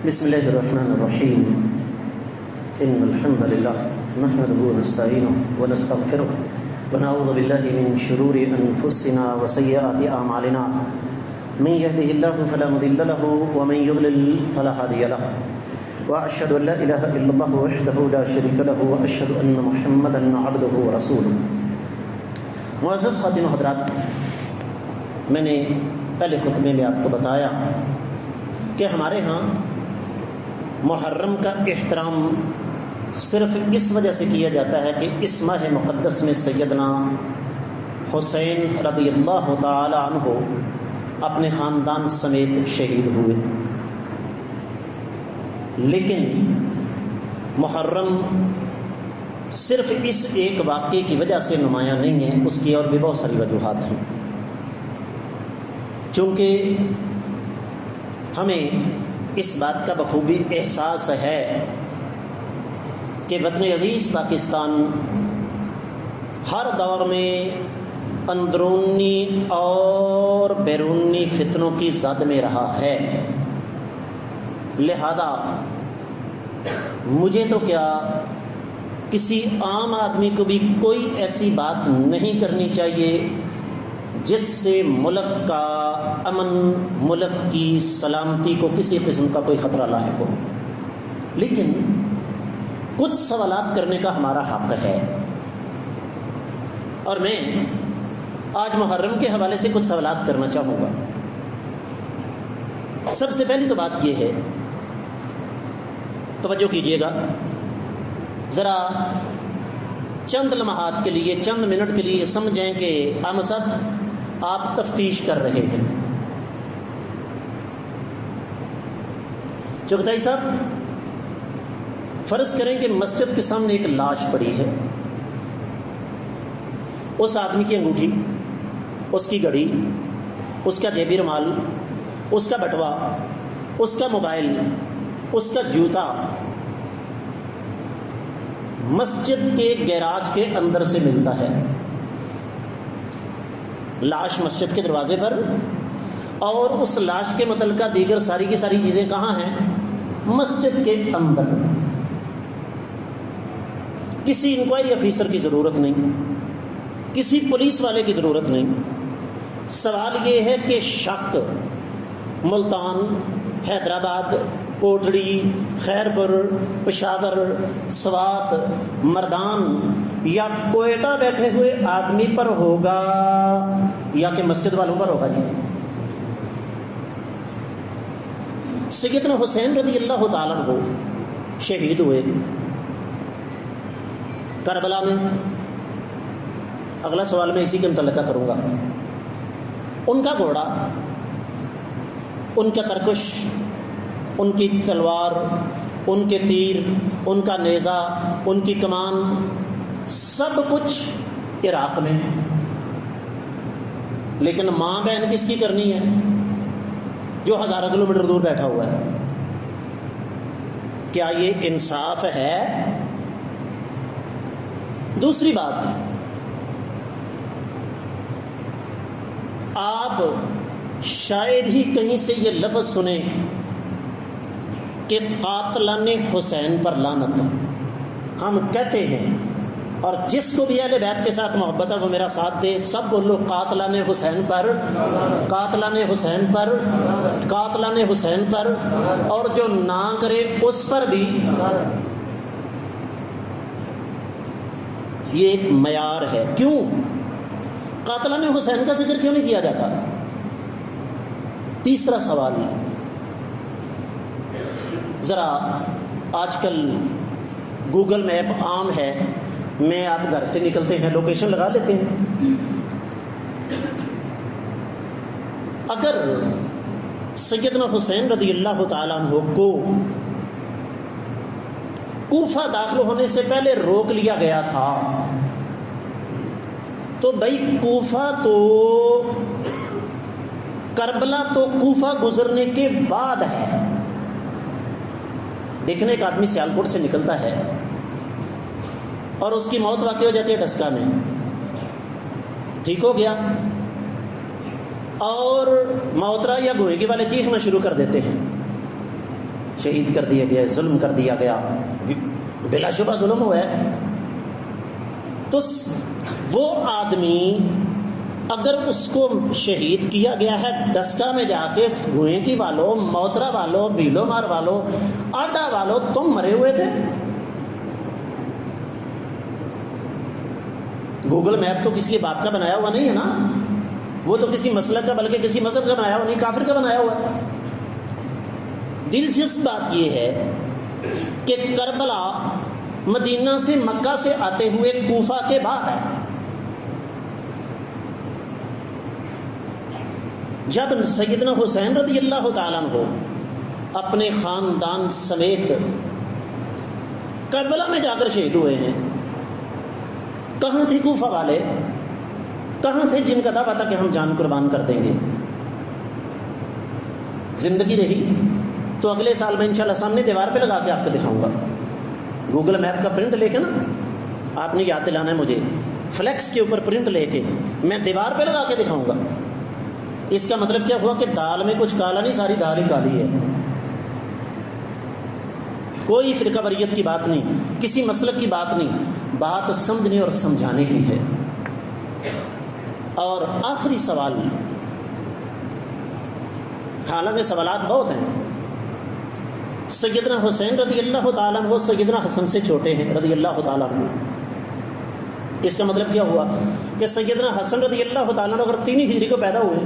بسم الله الرحمن الرحيم إن الحمد لله نحمده ونستعينه ونستغفره ونعوذ بالله من شرور أنفسنا وسيئات أعمالنا من يهده الله فلا مضل له ومن يضلل فلا هادي له وأشهد أن لا إله إلا الله وحده لا شريك له وأشهد أن محمدا عبده ورسوله. معزز خواتین و حضرات، میں نے پہلے خطبے میں آپ کو بتایا کہ ہمارے ہاں محرم کا احترام صرف اس وجہ سے کیا جاتا ہے کہ اس ماہ مقدس میں سیدنا حسین رضی اللہ تعالی عنہ اپنے خاندان سمیت شہید ہوئے. لیکن محرم صرف اس ایک واقعے کی وجہ سے نمایاں نہیں ہے، اس کی اور بھی بہت ساری وجوہات ہیں. چونکہ ہمیں اس بات کا بخوبی احساس ہے کہ وطن عزیز پاکستان ہر دور میں اندرونی اور بیرونی فتنوں کی زد میں رہا ہے. لہذا مجھے تو کیا کسی عام آدمی کو بھی کوئی ایسی بات نہیں کرنی چاہیے جس سے ملک کا امن، ملک کی سلامتی کو کسی قسم کا کوئی خطرہ لاحق ہو. لیکن کچھ سوالات کرنے کا ہمارا حق ہے، اور میں آج محرم کے حوالے سے کچھ سوالات کرنا چاہوں گا. سب سے پہلی تو بات یہ ہے، توجہ کیجیے گا ذرا، چند لمحات کے لیے، چند منٹ کے لیے سمجھیں کہ ہم سب آپ تفتیش کر رہے ہیں. چغتائی صاحب، فرض کریں کہ مسجد کے سامنے ایک لاش پڑی ہے. اس آدمی کی انگوٹھی، اس کی گھڑی، اس کا جیبی رومال، اس کا بٹوا، اس کا موبائل، اس کا جوتا مسجد کے گیراج کے اندر سے ملتا ہے. لاش مسجد کے دروازے پر، اور اس لاش کے متعلقہ دیگر ساری کی ساری چیزیں کہاں ہیں؟ مسجد کے اندر. کسی انکوائری آفیسر کی ضرورت نہیں، کسی پولیس والے کی ضرورت نہیں. سوال یہ ہے کہ شک ملتان، حیدرآباد، کوٹڑی، خیرپور، پشاور، سوات، مردان یا کوئٹہ بیٹھے ہوئے آدمی پر ہوگا یا کہ مسجد والوں پر ہوگا؟ جی، سیدنا حسین رضی اللہ تعالیٰ عنہ شہید ہوئے کربلا میں. اگلا سوال میں اسی کے متعلقہ کروں گا. ان کا گھوڑا، ان کا ترکش، ان کی تلوار، ان کے تیر، ان کا نیزہ، ان کی کمان، سب کچھ عراق میں. لیکن ماں بہن کس کی کرنی ہے؟ جو ہزاروں کلومیٹر دور بیٹھا ہوا ہے. کیا یہ انصاف ہے؟ دوسری بات، آپ شاید ہی کہیں سے یہ لفظ سنیں کہ قاتلان حسین پر لعنت. ہم کہتے ہیں، اور جس کو بھی اہل بیت کے ساتھ محبت ہے وہ میرا ساتھ دے، سب بولو قاتلان حسین پر، قاتلان حسین پر، قاتلان حسین پر. اور جو نہ کرے اس پر بھی. یہ ایک معیار ہے. کیوں قاتلان حسین کا ذکر کیوں نہیں کیا جاتا؟ تیسرا سوال، ذرا آج کل گوگل میپ عام ہے، میں آپ گھر سے نکلتے ہیں لوکیشن لگا لیتے ہیں. اگر سیدنا حسین رضی اللہ تعالیٰ عنہ کو کوفہ داخل ہونے سے پہلے روک لیا گیا تھا تو بھائی کوفہ تو، کربلا تو کوفہ گزرنے کے بعد ہے. دیکھنے ایک آدمی سیالکوٹ سے نکلتا ہے اور اس کی موت واقع ہو جاتی ہے ڈسکا میں، ٹھیک ہو گیا، اور موترا یا گوہے والے چیخنا شروع کر دیتے ہیں. شہید کر دیا گیا، ظلم کر دیا گیا، بلا شبہ ظلم ہوا ہے. تو وہ آدمی اگر اس کو شہید کیا گیا ہے ڈسکا میں جا کے، گوئیں والو، موترا والو، بیلو مار والو، آڈا والو، تم مرے ہوئے تھے. گوگل میپ تو کسی کے باپ کا بنایا ہوا نہیں ہے نا، وہ تو کسی مسلک کا بلکہ کسی مذہب کا بنایا ہوا نہیں، کافر کا بنایا ہوا ہے. دلچسپ بات یہ ہے کہ کربلا مدینہ سے، مکہ سے آتے ہوئے کوفہ کے بعد ہے. جب سیدنا حسین رضی اللہ تعالیٰ عنہ اپنے خاندان سمیت کربلا میں جا کر شہید ہوئے ہیں، کہاں تھے کوفہ والے؟ کہاں تھے جن کا دعویٰ تھا کہ ہم جان قربان کر دیں گے؟ زندگی رہی تو اگلے سال میں انشاءاللہ سامنے دیوار پہ لگا کے آپ کو دکھاؤں گا. گوگل میپ کا پرنٹ لے کے نا، آپ نے یاد دلانا ہے مجھے، فلیکس کے اوپر پرنٹ لے کے میں دیوار پہ لگا کے دکھاؤں گا. اس کا مطلب کیا ہوا کہ دال میں کچھ کالا نہیں، ساری دال ہی کالی ہے. کوئی فرقہ واریت کی بات نہیں، کسی مسلک کی بات نہیں، بات سمجھنے اور سمجھانے کی ہے. اور آخری سوال، حالانکہ سوالات بہت ہیں. سیدنا حسین رضی اللہ تعالیٰ عنہ سیدنا حسن سے چھوٹے ہیں رضی اللہ تعالیٰ عنہ. اس کا مطلب کیا ہوا کہ سیدنا حسن رضی اللہ تعالیٰ عنہ اگر 3 ہجری کو پیدا ہوئے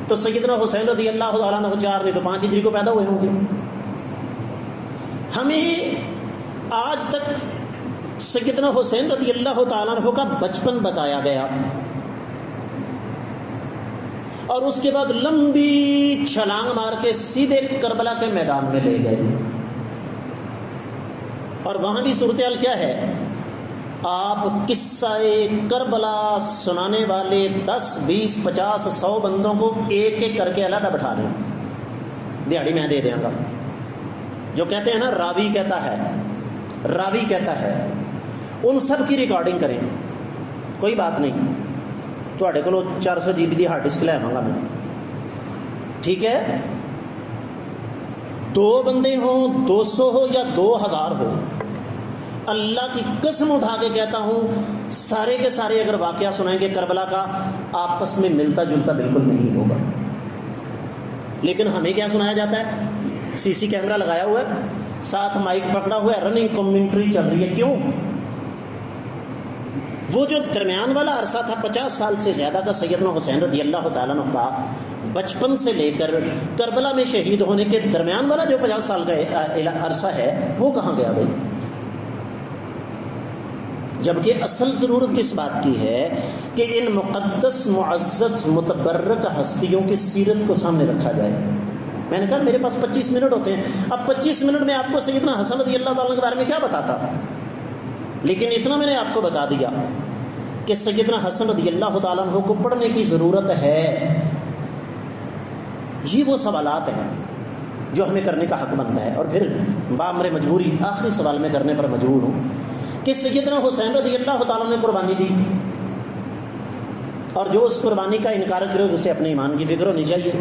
تو سیدنا حسین رضی اللہ تعالیٰ عنہ 4 نہیں تو 5 ہجری کو پیدا ہوئے ہوں گے. ہمیں آج تک سیدنا حسین رضی اللہ تعالیٰ عنہ کا بچپن بتایا گیا، اور اس کے بعد لمبی چھلانگ مار کے سیدھے کربلا کے میدان میں لے گئے. اور وہاں بھی صورتحال کیا ہے؟ آپ قصہ کربلا سنانے والے 10 20 50 100 بندوں کو ایک ایک کر کے علیحدہ بٹھا لیں، دیہڑی میں دے دیں گا. جو کہتے ہیں نا راوی کہتا ہے، راوی کہتا ہے، ان سب کی ریکارڈنگ کریں. کوئی بات نہیں، تھوڑے کو 400 GB کی ہارڈ ڈسک لے آواں گا میں، ٹھیک ہے؟ 2 بندے ہوں، 200 ہو یا 2000 ہو، اللہ کی قسم اٹھا کے کہتا ہوں سارے کے سارے اگر واقعہ سنائیں گے کربلا کا، آپس میں ملتا جلتا بالکل نہیں ہوگا. لیکن ہمیں کیا سنایا جاتا ہے؟ CC کیمرہ لگایا ہوا ہے، ساتھ مائک پکڑا ہوا ہے، رننگ کمنٹری چل رہی ہے. کیوں؟ وہ جو درمیان والا عرصہ تھا 50 سال سے زیادہ کا سیدنا حسین رضی اللہ تعالیٰ عنہ کا، بچپن سے لے کر کربلا میں شہید ہونے کے درمیان والا جو 50 سال کا عرصہ ہے، وہ کہاں گیا بھائی؟ جبکہ اصل ضرورت کس بات کی ہے کہ ان مقدس معزز متبرک ہستیوں کی سیرت کو سامنے رکھا جائے. میں نے کہا میرے پاس 25 منٹ ہوتے ہیں، اب 25 منٹ میں آپ کو سیدنا حسن رضی اللہ تعالیٰ کے بارے میں کیا بتاتا، لیکن اتنا میں نے آپ کو بتا دیا کہ سیدنا حسن رضی اللہ تعالیٰ عنہ کو پڑھنے کی ضرورت ہے. یہ وہ سوالات ہیں جو ہمیں کرنے کا حق بنتا ہے. اور پھر بامر مجبوری آخری سوال میں کرنے پر مجبور ہوں کہ سیدنا حسین رضی اللہ تعالیٰ نے قربانی دی، اور جو اس قربانی کا انکار کرے اسے اپنے ایمان کی فکر ہونی چاہیے.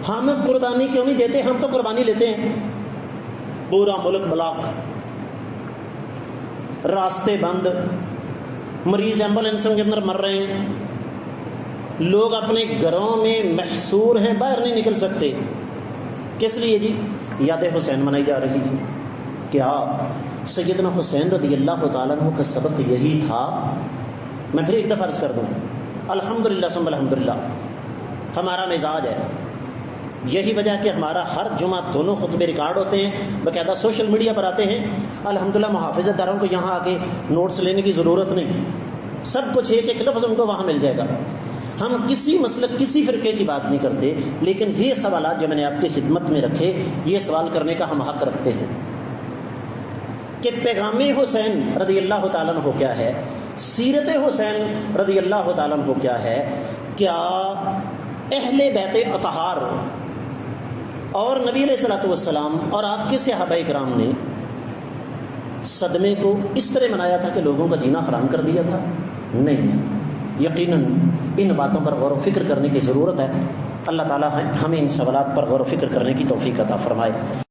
ہم قربانی کیوں نہیں دیتے؟ ہم تو قربانی لیتے ہیں. پورا ملک بلاک، راستے بند، مریض ایمبولینس کے اندر مر رہے ہیں، لوگ اپنے گھروں میں محصور ہیں، باہر نہیں نکل سکتے. کس لیے جی؟ یاد حسین منائی جا رہی ہے. کیا سیدنا حسین رضی اللہ تعالیٰ عنہ کا سبق یہی تھا؟ میں پھر ایک دفعہ عرض کر دوں، الحمدللہ ثم الحمدللہ ہمارا مزاج ہے. یہی وجہ کہ ہمارا ہر جمعہ دونوں خطبے ریکارڈ ہوتے ہیں، باقاعدہ سوشل میڈیا پر آتے ہیں. الحمدللہ محافظت داروں کو یہاں آ کے نوٹس لینے کی ضرورت نہیں، سب کچھ ایک ایک لفظ ان کو وہاں مل جائے گا. ہم کسی مسلک کسی فرقے کی بات نہیں کرتے، لیکن یہ سوالات جو میں نے آپ کی خدمت میں رکھے، یہ سوال کرنے کا ہم حق رکھتے ہیں کہ پیغام حسین رضی اللہ تعالیٰ عنہ کیا ہے، سیرت حسین رضی اللہ تعالیٰ عنہ کیا ہے. کیا اہل بیت اطہار اور نبی علیہ الصلوۃ والسلام اور آپ کے صحابہ کرام نے صدمے کو اس طرح منایا تھا کہ لوگوں کا جینا حرام کر دیا تھا؟ نہیں. یقیناً ان باتوں پر غور و فکر کرنے کی ضرورت ہے. اللہ تعالیٰ ہمیں ان سوالات پر غور و فکر کرنے کی توفیق عطا فرمائے.